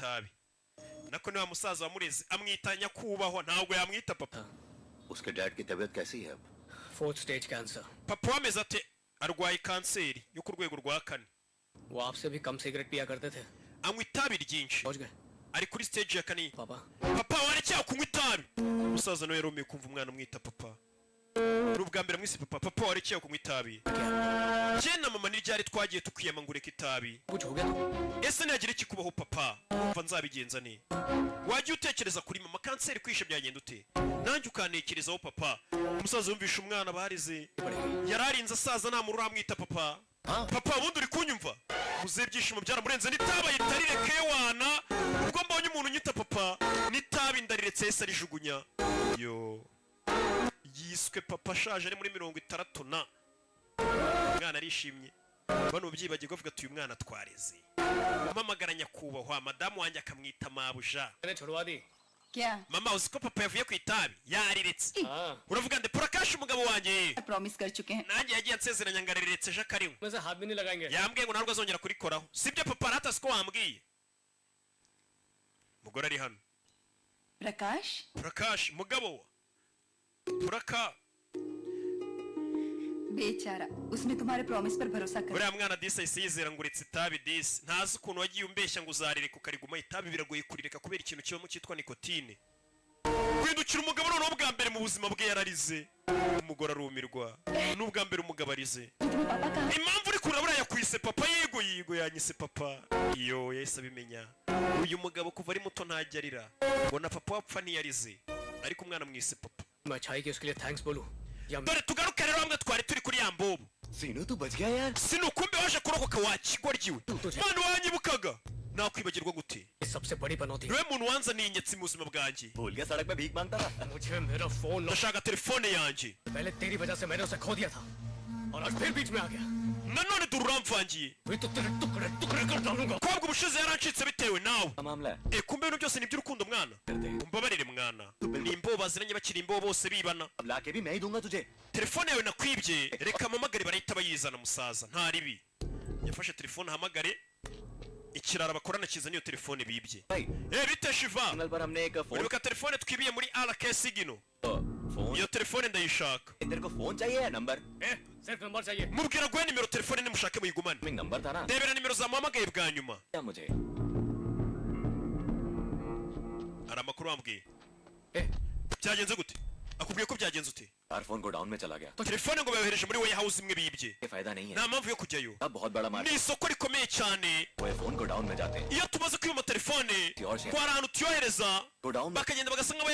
itabi nako niba musaza wamureze amwitanya kubahwa ntabwo yamwita papa उसके डैड की तबीयत कैसी है अब 4th stage cancer papa wameze ate arwaye kanseri yo ku rwego rwa 4 वो आपसे भी कम सिगरेट पिया करते थे anywa itabi ryinshi पहुंच गए ari kuri stage ya 4 पापा papa warekeye kunywa itabi umusaza nawe yaromeye kumva umwana umwita papa n'ubwa mbere mwise papa warekeye kunywa itabi je na mama niryari twagiye tukiyama ngureka itabi कुछ हो गया तो ese nagira iki kubaho papa umva nzabigenza ne wagiye utekereza kuri mama kanseri kwishe byagenda ute nanjye ukanekerezaho papa umusaza yumvisha umwana barize yararinze asaza nta muntu uramwita papa papa ubundi uri kunyumva muze byishimo byaramurenze n'itaba yitarireke wana ubwo mbonye umuntu unyita papa n'itabi ndariretse ese arijugunya yo yiswe papa ashaje ari muri 60 na umwana arishimye bano byibagirwa avuga ati uyu mwana twareze amamagara nyakubahwa madamu wanjye akamwita mabuja मैंने छुड़वा दी क्या mama uzi ko papa yavuye ku itabi yariretse uravuga nde Prakash umugabo wanjye promise कर चुके हैं nanjye yagiye ansezeranya ngariretse ejo akariwe मैं से हाथ भी नहीं लगाएंगे yambwiye ngo ntabwo azongera kurikoraho sibyo papa ratasi ko wambwiye mugore ari hano प्रकाश Prakash mugabo wa Praka बेचारा उसने तुम्हारे प्रॉमिस पर भरोसा कर uriya mwana disi ahise yizera ngo uretse itabi disi ntazi ukuntu wagiye umbeshya ngo uzarireka ukariguma itabi biragoye kurireka kubera ikintu kibamo cyitwa nikotine kwindukira umugabo noneho bwa mbere mu buzima bwe yararize umugore arumirwa n'ubwa mbere umugabo arize तुम्हें पापा कहा impamvu uri kurabura yakwise papa yigo yanyise papa iyo yahise abimenya uyu mugabo kuva ari muto ntajya arira ngo na papa wapfa ntiyarize ariko umwana mwise papa मैं अच्छाई की उसके लिए थैंक्स बोलूं या dore tugaruke rero hamwe twari turi kuri ya mbobo सीनू तू बच गया यार sinukumbe waje kurokoka wakigoryiwe mwana wanyibukaga nakwibagirwa gute सबसे बड़ी बनौती niwe muntu wanzaniye inyatsi mu buzima bwanjye भूल गया सड़क पे भीख मांगता था मुझे मेरा फोन ndashaka telefone yanjye पहले तेरी वजह से मैंने उसे खो दिया था और आज फिर बीच में आ गया nanone dore uramvangiye मैं तो तेरे टुकड़े टुकड़े कर डालूंगा kobwa ubushize yarancitse bitewe nawe क्या मामला है kumbe ibintu byose ni iby'urukundo mwana umbabarire mwana ni imbobo baziranye bakiri imbobo bose bibana अब लाके भी मैं ही दूंगा तुझे telefone yawe nakwibye reka mpamagare barahita bayizana musaza nta ribi yafashe telefone ahamagare ikirara bakorana kiza niyo telefone bibye भाई bite shiva signal पर हमने एक phone uribuka telefone twibiye muri RKS gino phone iyo telefone ndayishaka तेरे को फोन चाहिए या नंबर सिर्फ नंबर चाहिए mubwira guhe nimero telefone nimushake muyigumane number था ना ndebera nimero zamuhamagaye bwa nyuma क्या मुझे hari amakuru wambwiye Eh. byagenze gute akubwiye ko byagenze ute यार फोन गोडाउन में चला गया telefone ngo bayohereje muri warehouse imwe bibye ये फायदा नहीं है nta mpamvu yo kujyayo अब बहुत बड़ा ni market isoko rikomeye cyane वो फोन गोडाउन में जाते हैं iyo tumaze kwiba amatelefone Tuyoshye. twari ahantu tuyohereza godown में bakagenda bagasa nk'abayaguze